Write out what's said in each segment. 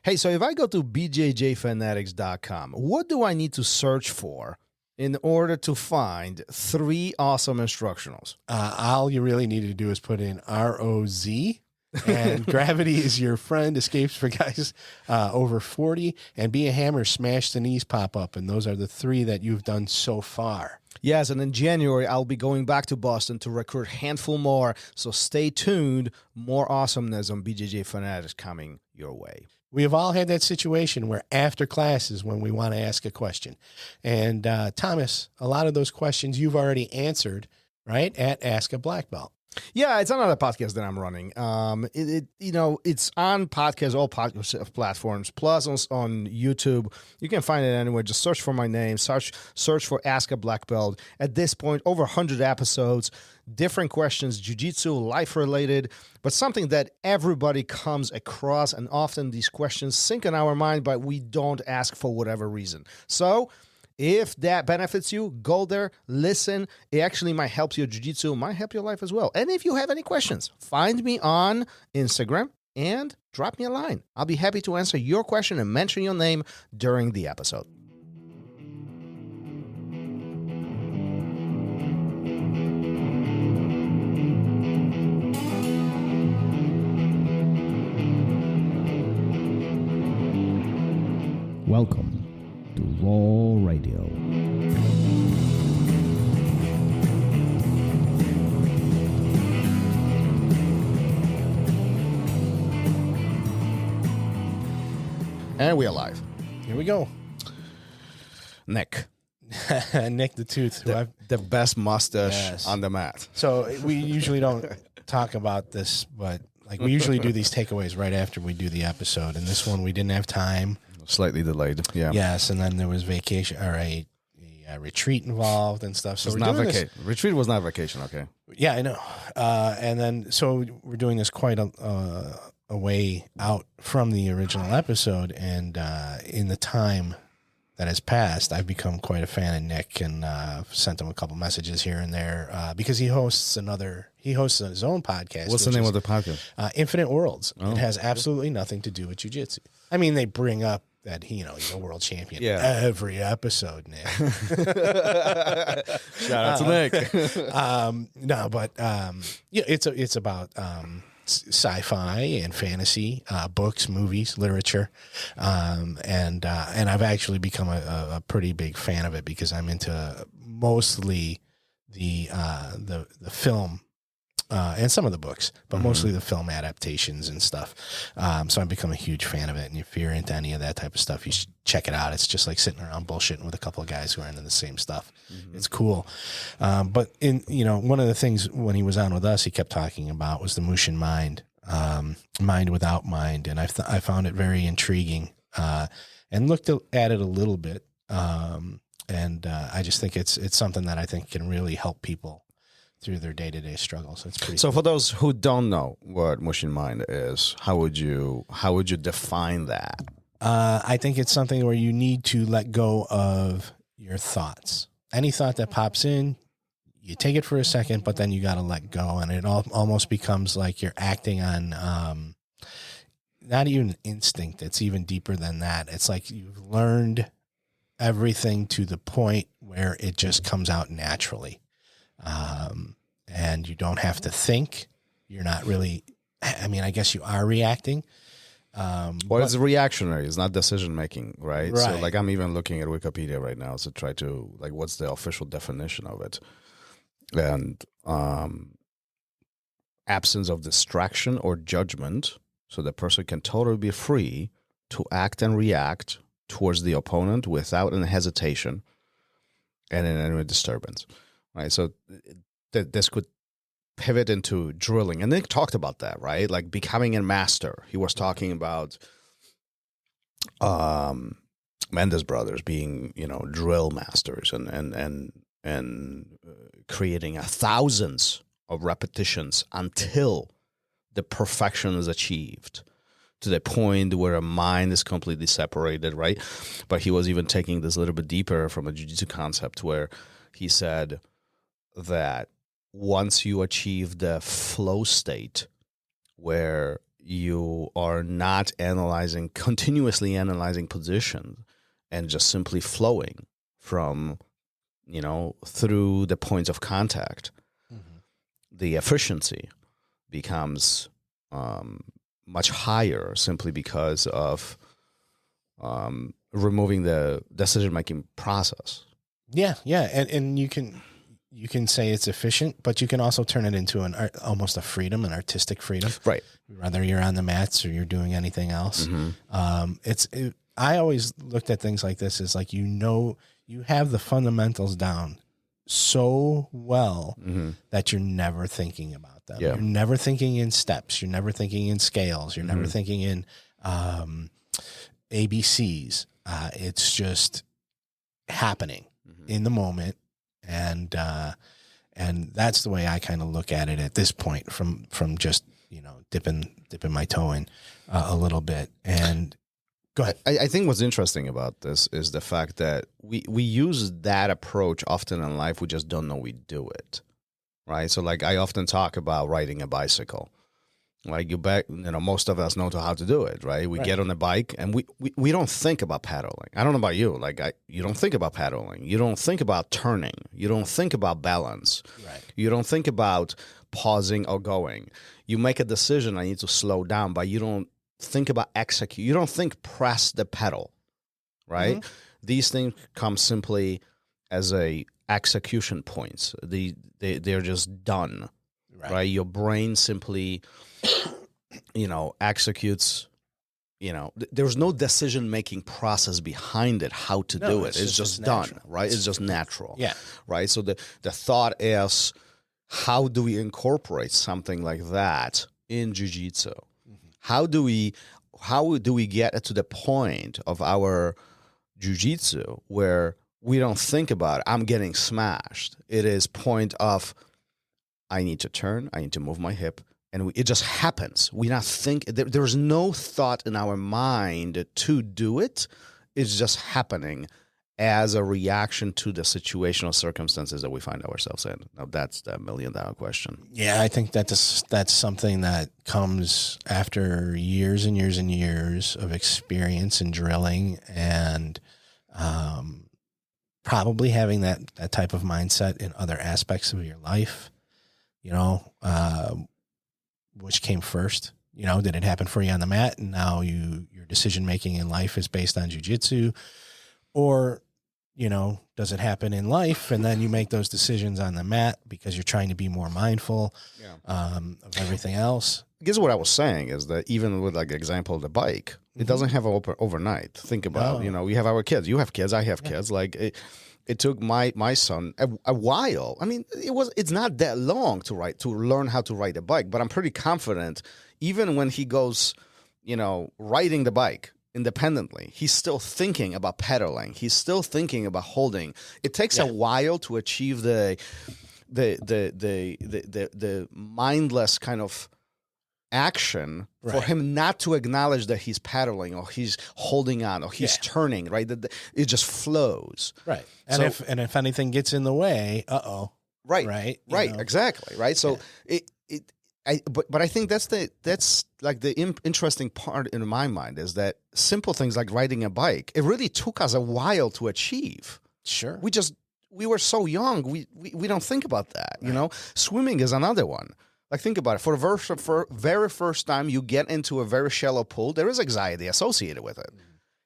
Hey, so if I go to bjjfanatics.com, what do I need to search for in order to find 3 awesome instructionals? All you really need to do is put in ROZ, and Gravity is your friend, Escapes for Guys over 40, and Be a Hammer, Smash the Knees pop up, and those are the 3 that you've done so far. Yes, and in January, I'll be going back to Boston to recruit a handful more, so stay tuned. More awesomeness on BJJ Fanatics coming your way. We have all had that situation where after class is when we want to ask a question. And Thomas, a lot of those questions you've already answered, right, at Ask a Black Belt. Yeah, it's another podcast that I'm running. It's on podcast, all podcast platforms, plus on YouTube. You can find it anywhere. Just search for my name, search for Ask a Black Belt. At this point, over 100 episodes, different questions, jiu-jitsu, life-related, but something that everybody comes across, and often these questions sink in our mind, but we don't ask for whatever reason. So if that benefits you, go there, listen. It actually might help your jiu-jitsu, might help your life as well. And if you have any questions, find me on Instagram and drop me a line. I'll be happy to answer your question and mention your name during the episode. Welcome to Raw Radio. And we're live. Here we go. Nick. Nick the Tooth. The best mustache on the mat. So we usually don't talk about this, but we usually do these takeaways right after we do the episode. And this one we didn't have time. Slightly delayed, yeah. Yes, and then there was vacation or a retreat involved and stuff. So it's not vacation. Retreat was not vacation, okay. Yeah, I know. And then so we're doing this quite a way out from the original episode, and in the time that has passed, I've become quite a fan of Nick, and sent him a couple messages here and there because he hosts his own podcast. What's the name of the podcast? Infinite Worlds. Oh. It has absolutely nothing to do with jiu-jitsu. I mean, they bring up that he's a world champion every episode, Nick. Shout out to Nick. No, but it's about sci-fi and fantasy, books, movies, literature, and I've actually become a pretty big fan of it because I'm into mostly the film. And some of the books, but mostly the film adaptations and stuff. So I've become a huge fan of it. And if you're into any of that type of stuff, you should check it out. It's just like sitting around bullshitting with a couple of guys who are into the same stuff. Mm-hmm. It's cool. But one of the things when he was on with us, he kept talking about was the Mushin Mind, mind without mind. And I found it very intriguing, and looked at it a little bit. And I just think it's something that I think can really help people through their day-to-day struggles. It's pretty cool. For those who don't know what Mushin Mind is, how would you define that? I think it's something where you need to let go of your thoughts. Any thought that pops in, you take it for a second, but then you got to let go, and it almost becomes like you're acting on not even instinct. It's even deeper than that. It's like you've learned everything to the point where it just comes out naturally. And you don't have to think. You're not really, I guess you are reacting. It's reactionary. It's not decision-making, right? So I'm even looking at Wikipedia right now to try to, what's the official definition of it? And absence of distraction or judgment, so the person can totally be free to act and react towards the opponent without any hesitation and in any disturbance. Right, so this could pivot into drilling, and Nick talked about that, right? Like becoming a master. He was talking about Mendes brothers being, drill masters, and creating thousands of repetitions until the perfection is achieved, to the point where a mind is completely separated, right? But he was even taking this a little bit deeper from a jiu-jitsu concept, where he said that once you achieve the flow state where you are not continuously analyzing positions and just simply flowing from, through the points of contact, the efficiency becomes much higher simply because of removing the decision-making process. Yeah, and you can say it's efficient, but you can also turn it into almost a freedom, an artistic freedom, right? Whether you're on the mats or you're doing anything else. I always looked at things like this as like, you have the fundamentals down so well that you're never thinking about them. Yeah. You're never thinking in steps. You're never thinking in scales. You're never thinking in ABCs. It's just happening in the moment. And that's the way I kind of look at it at this point from just, dipping my toe in a little bit. And go ahead. I think what's interesting about this is the fact that we use that approach often in life. We just don't know we do it, right? So like I often talk about riding a bicycle. Like most of us know how to do it, right? We get on a bike and we don't think about pedaling. I don't know about you. You don't think about pedaling. You don't think about turning. You don't think about balance. Right. You don't think about pausing or going. You make a decision, I need to slow down, but you don't think about execute. You don't think press the pedal, right? These things come simply as a execution points. They're just done, right? Your brain simply, executes. There's no decision-making process behind it, how to do it. It's just done, right? It's just natural. Yeah. Right? So the thought is, how do we incorporate something like that in jiu-jitsu? How do we get it to the point of our jiu-jitsu where we don't think about, I'm getting smashed. It is point of, I need to turn, I need to move my hip, and it just happens. We not think, there's no thought in our mind to do it. It's just happening as a reaction to the situational circumstances that we find ourselves in. Now, that's the $1 million question. Yeah, I think that's something that comes after years and years and years of experience and drilling, and probably having that type of mindset in other aspects of your life. Which came first? Did it happen for you on the mat, and now your decision making in life is based on jiu-jitsu, or does it happen in life and then you make those decisions on the mat because you're trying to be more mindful of everything else? I guess what I was saying is that even with like example of the bike, it doesn't have overnight. Think about, we have our kids. You have kids. I have kids. Like it took my son a while. I mean, it's not that long to learn how to ride a bike, but I'm pretty confident even when he goes, riding the bike independently, he's still thinking about pedaling. He's still thinking about holding. It takes a while to achieve the mindless kind of action for him not to acknowledge that he's pedaling or he's holding on or he's turning, right? It just flows. Right. And if anything gets in the way, Right. Exactly. Right. So but I think that's like the interesting part in my mind is that simple things like riding a bike, it really took us a while to achieve. Sure. We were so young. We don't think about that. Swimming is another one. Like, think about it. For the very first time you get into a very shallow pool, there is anxiety associated with it.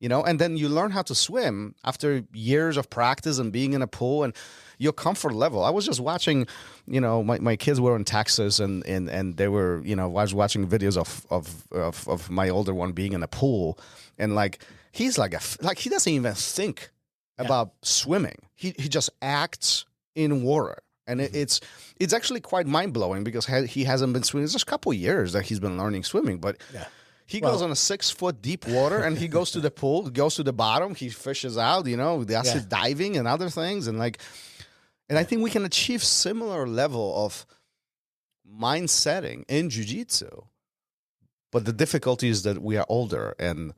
And then you learn how to swim after years of practice and being in a pool and your comfort level. I was just watching, my kids were in Texas and they were, I was watching videos of my older one being in a pool, and like he's like he doesn't even think about swimming. He just acts in water. And it's actually quite mind-blowing because he hasn't been swimming. It's just a couple of years that he's been learning swimming, but he goes on a 6-foot deep water and he goes to the pool, goes to the bottom, he fishes out, that's diving and other things. And I think we can achieve similar level of mind setting in jiu-jitsu. But the difficulty is that we are older and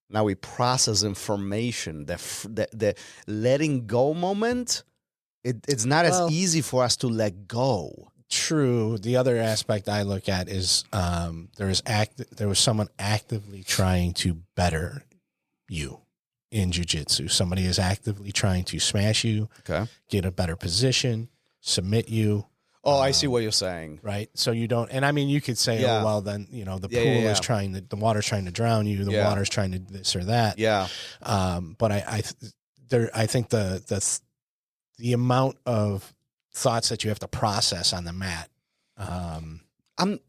now we process information. The letting go moment, it's not as easy for us to let go. true. The other aspect I look at is there was someone actively trying to better you in jiu-jitsu. Somebody is actively trying to smash you, get a better position, submit you. Oh, I see what you're saying. Right. So you don't, and I mean, you could say, oh, well, then, the pool is the water's trying to drown you. The water's trying to this or that. Yeah. But I think the amount of thoughts that you have to process on the mat,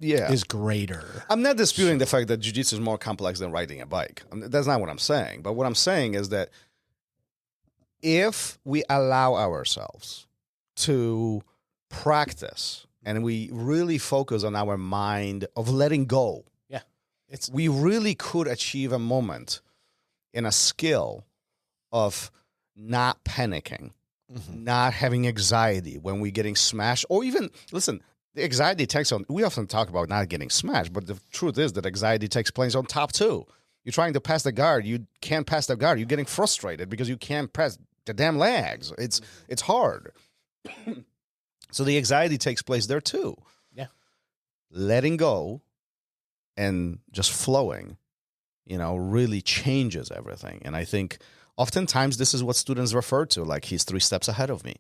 is greater. I'm not disputing the fact that jiu-jitsu is more complex than riding a bike. That's not what I'm saying. But what I'm saying is that if we allow ourselves to practice and we really focus on our mind of letting go, we really could achieve a moment in a skill of not panicking, not having anxiety when we're getting smashed, or even, listen, the anxiety takes on, we often talk about not getting smashed, but the truth is that anxiety takes place on top too. You're trying to pass the guard, you can't pass the guard, you're getting frustrated because you can't pass the damn legs. It's hard. So the anxiety takes place there too. Yeah. Letting go and just flowing, really changes everything. And I think oftentimes this is what students refer to, like, he's 3 steps ahead of me.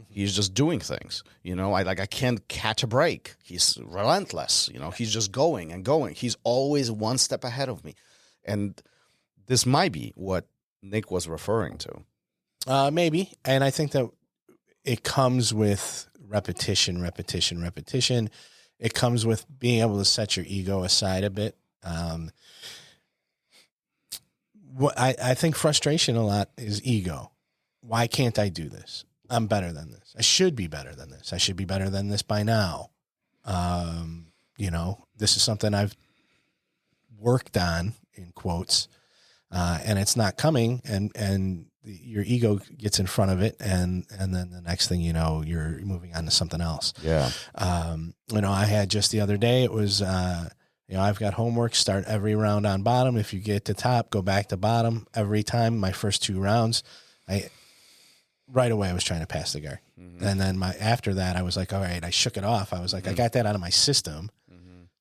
He's just doing things, I can't catch a break. He's relentless, he's just going and going. He's always 1 step ahead of me. And this might be what Nick was referring to. Maybe. And I think that it comes with repetition. It comes with being able to set your ego aside a bit. I think frustration a lot is ego. Why can't I do this? I'm better than this. I should be better than this. I should be better than this by now. This is something I've worked on, in quotes, and it's not coming, and your ego gets in front of it, and then the next thing you know, you're moving on to something else. Yeah. I had just the other day, it was, I've got homework, start every round on bottom. If you get to top, go back to bottom every time. My first 2 rounds, right away I was trying to pass the guard. And then after that, I was like, all right, I shook it off. I was like, I got that out of my system.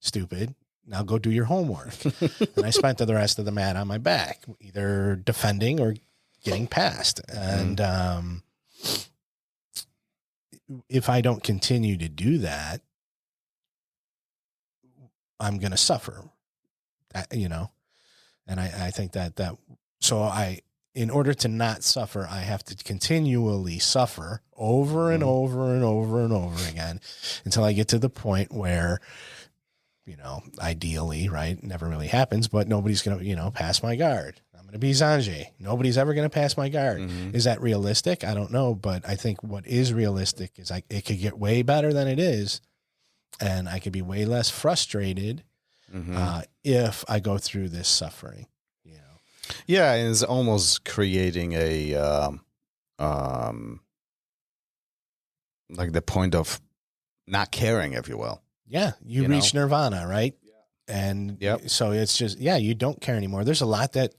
Stupid. Now go do your homework. And I spent the rest of the mat on my back, either defending or getting past. And if I don't continue to do that, I'm going to suffer, and I think that in order to not suffer, I have to continually suffer over and over and over and over again until I get to the point where, ideally, right, never really happens, but nobody's going to, pass my guard. I'm going to be Sanjay. Nobody's ever going to pass my guard. Is that realistic? I don't know, but I think what is realistic is it could get way better than it is, and I could be way less frustrated if I go through this suffering. Yeah, and it's almost creating a like the point of not caring, if you will. Yeah, you reach nirvana, right? Yeah. And so it's just, you don't care anymore. There's a lot that,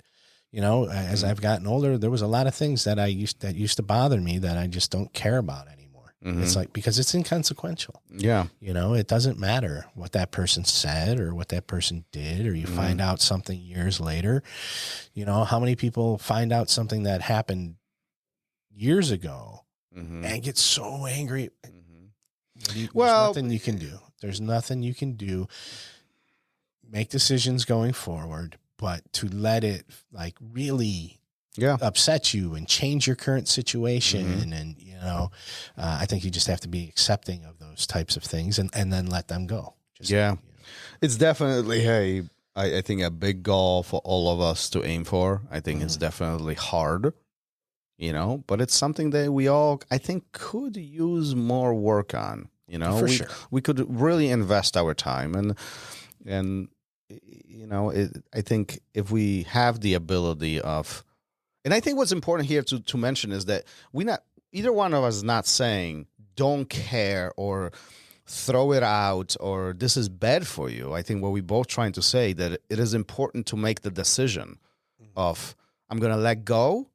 as I've gotten older, there was a lot of things that used to bother me that I just don't care about anymore. It's like, because it's inconsequential. Yeah. It doesn't matter what that person said or what that person did, or you find out something years later. How many people find out something that happened years ago and get so angry? There's nothing you can do. There's nothing you can do. Make decisions going forward, but to let it really upset you and change your current situation. And, I think you just have to be accepting of those types of things and then let them go. It's definitely, I think a big goal for all of us to aim for. I think it's definitely hard, but it's something that we all, I think, could use more work on. For sure. We could really invest our time and I think if we have the ability of, and I think what's important here to mention is that either one of us is not saying don't care or throw it out or this is bad for you. I think what we're both trying to say that it is important to make the decision of I'm going to let go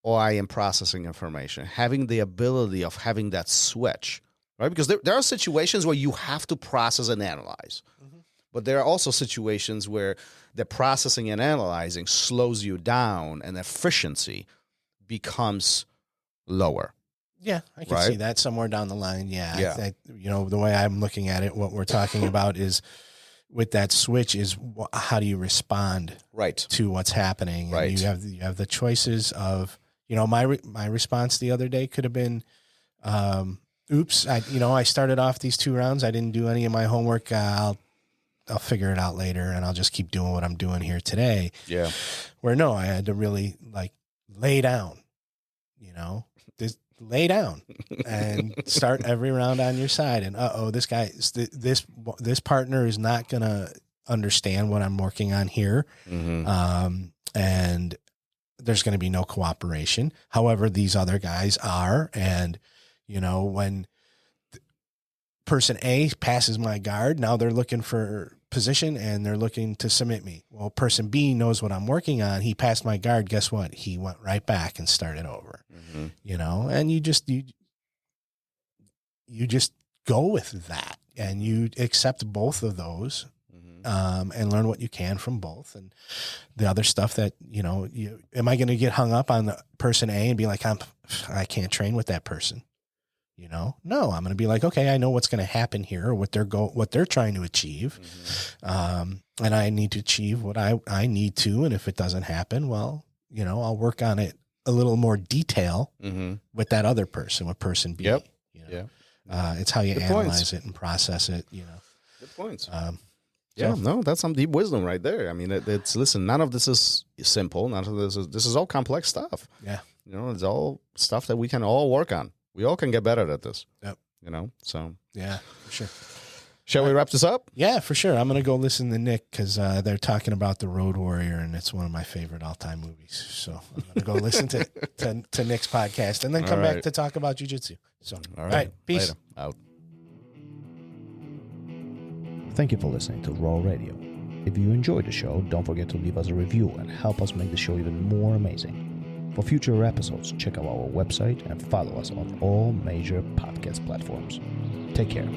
or I am processing information. Having the ability of having that switch right? Because there are situations where you have to process and analyze. But there are also situations where the processing and analyzing slows you down and efficiency becomes lower. Yeah, I can Right? see that somewhere down the line. Yeah. Yeah. The way I'm looking at it, what we're talking about is with that switch is how do you respond Right. to what's happening? Right. And you have the choices of, my response the other day could have been, oops, I started off these 2 rounds. I didn't do any of my homework. I'll figure it out later, and I'll just keep doing what I'm doing here today. Yeah. Where no, I had to really lay down, just lay down and start every round on your side. And this guy, this partner is not gonna understand what I'm working on here, and there's going to be no cooperation. However, these other guys are, and when person A passes my guard, now they're looking for position and they're looking to submit me. Well, person B knows what I'm working on. He passed my guard. Guess what? He went right back and started over, and you just go with that and you accept both of those, and learn what you can from both. And the other stuff that, am I going to get hung up on the person A and be like, I can't train with that person? No, I'm going to be like, okay, I know what's going to happen here, what they're trying to achieve. And I need to achieve what I need to. And if it doesn't happen, well, I'll work on it a little more detail with that other person, with person B. Yep. It's how you Good analyze points. it and process it, Good points. Yeah. No, that's some deep wisdom right there. I mean, listen, none of this is simple. None of this is all complex stuff. Yeah. It's all stuff that we can all work on. We all can get better at this. Yep. So. Yeah, for sure. Shall we wrap this up? Yeah, for sure. I'm going to go listen to Nick because they're talking about The Road Warrior, and it's one of my favorite all-time movies. So I'm going to go listen to Nick's podcast and then come back to talk about jiu-jitsu. So, all right. Peace. Later. Out. Thank you for listening to Raw Radio. If you enjoyed the show, don't forget to leave us a review and help us make the show even more amazing. For future episodes, check out our website and follow us on all major podcast platforms. Take care.